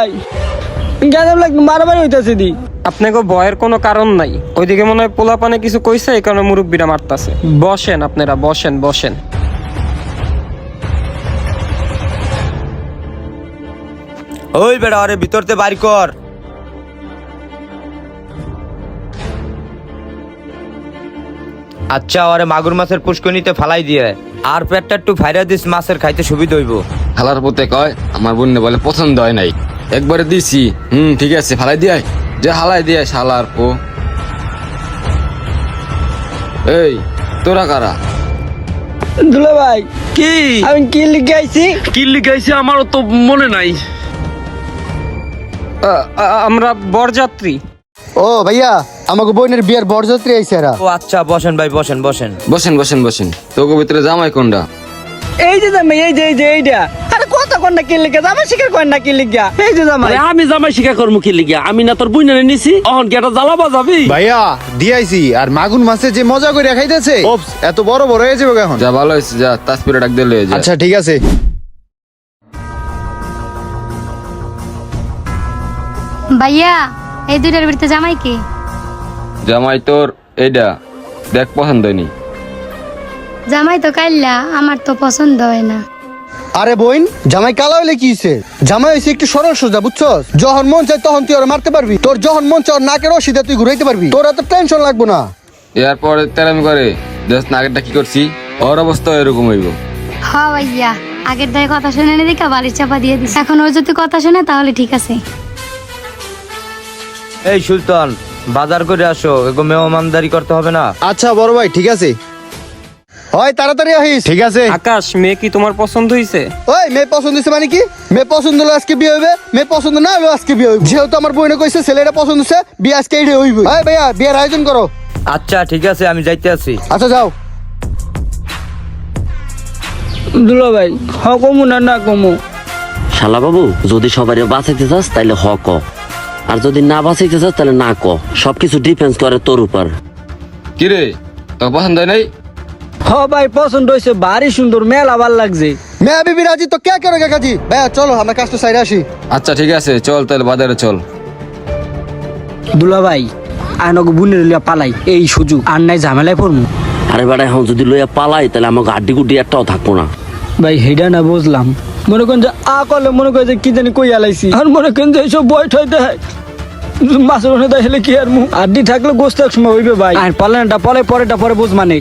ভাই গেলাম লাগ মারামারি হইতাছে দি। আপনাকে ভয়ের কোনো কারণ নাই, ওইদিকে মনে হয় পোলা পানে কিছু কইছে, এই কারণে মুরব্বীরা মারতাছে। বসেন আপনারা, বসেন বসেন। ওই বেড়া আরে ভিতরতে বাড়ি কর। আচ্ছা ওরে মাগুর মাছের পুষ্কনিতে ফালাই দিয়ে আর পেটটা একটু ফাইরা দিস, মাছের খাইতে সুবিধা হইব। খালার পথে কয় আমার বোনে বলে পছন্দ হয় নাই, একবারে দিছি। ঠিক আছে ফালাই দিয়ে যে হালাই দিয়ে শালার পো। এই তোরা কারা? দুলা ভাই কি আমি কি লিখে আইছি? কি লিখাইছে আমারও তো মনে নাই। আমরা বরযাত্রী। ও ভাইয়া আমাকে বোনের বিয়ের বরযাত্রী আইছে এরা। ও আচ্ছা বসেন ভাই, বসেন বসেন। বসেন বসেন বসেন। তোকে ভিতরে জামাই কোনটা? এই যে জামাই, এই যে এইটা। আরে কত কোনটা কি লিখে জামাই শিকার করেন না কি লিখা? এই যে জামাই। আরে আমি জামাই শিখা করমু কি লিগিয়া? আমি না তোর বুইনারে নিছি, অহন গেটা জ্বালাবা যাবি। ভাইয়া দিয়াইছি আর মাগুন মাছে যে মজা করে খাইতেছে এত বড় বড় হয়ে যাবে এখন। যা ভালো হয়েছে, যা তাসপিরে ডাক দিলে যা। আচ্ছা ঠিক আছে। ভাইয়া এই দুইটার ভিতরে জামাই কে? জামাই তোর এইটা দেখ পছন্দ হয়নি। জামাই তো কাইল্লা, আমার তো পছন্দ হয় না। আরে বোন জামাই কালা হইলে কি হইছে? জামাই হইছে একটু সরল সোজা বুঝছস? যখন মন চাই তখন তুই ওরা মারতে পারবি, তোর যখন মন চাই ওর নাকের রশিদে তুই ঘুরাইতে পারবি, তোর এত টেনশন লাগবো না। এরপরে তেরামি করে দেখ না আগেরটা কি করছি, ওর অবস্থা এরকম হইব। হ ভাইয়া আগের দায় কথা শুনে নি দেখা বালির চাপা দিয়ে দিস। এখন ওর যদি কথা শুনে তাহলে ঠিক আছে। এই সুলতান বাজার করে আসো, এগো মেহমানদারি করতে হবে না। আচ্ছা বড় ভাই ঠিক আছে। হয় তাড়াতাড়ি আহিস। ঠিক আছে। আকাশ, মেয়ে কি তোমার পছন্দ হইছে? ওই মেয়ে পছন্দ হইছে মানে কি? মেয়ে পছন্দ হলো আজকে বিয়ে হইবে, মেয়ে পছন্দ না হলো আজকে বিয়ে হইবে। যেহেতু আমার বোনে কইছে ছেলেটা পছন্দ হইছে, বিয়ে আজকে এইটাই হইবে। এই ভাইয়া বিয়ের আয়োজন করো। আচ্ছা ঠিক আছে আমি যাইতে আছি। আচ্ছা যাও। দুলা ভাই হ কমু না না কমু? শালা বাবু যদি সবাই বাঁচাইতে চাস তাহলে হ ক, আর যদি না বাঁচাইতে চাস তাহলে না ক। সবকিছু ডিপেন্ড করে তোর উপর। কিরে তোর পছন্দ হয় নাই? হ ভাই পছন্দ হইছে, ভারী সুন্দর, মেলা ভাল লাগছে। মেয়া বিবি রাজি তো কে করেগা কাজী? ভাইয়া চলো আমরা কাজটা সাইডে আসি। আচ্ছা ঠিক আছে চল তাহলে বাজারে চল। দুলা ভাই আনক বুনের লিয়া পালাই, এই সুযোগ আর নাই ঝামেলায় পড়মু। আরে বেটা এখন যদি লইয়া পালাই তাহলে আমাকে হাড্ডি গুড্ডি একটাও থাকবো না। ভাই হেডা না বুঝলাম, মনে করেন যে আ করলে মনে করে যে কি জানি কই আলাইছি, আর মনে করেন যে এইসব বয় ঠয় দেয় মাছের ওখানে দেখলে কি আর মুখ আড্ডি থাকলে গোস্ত এক সময় হইবে ভাই। আর পালানটা পরে পরেটা পরে বুঝ মানে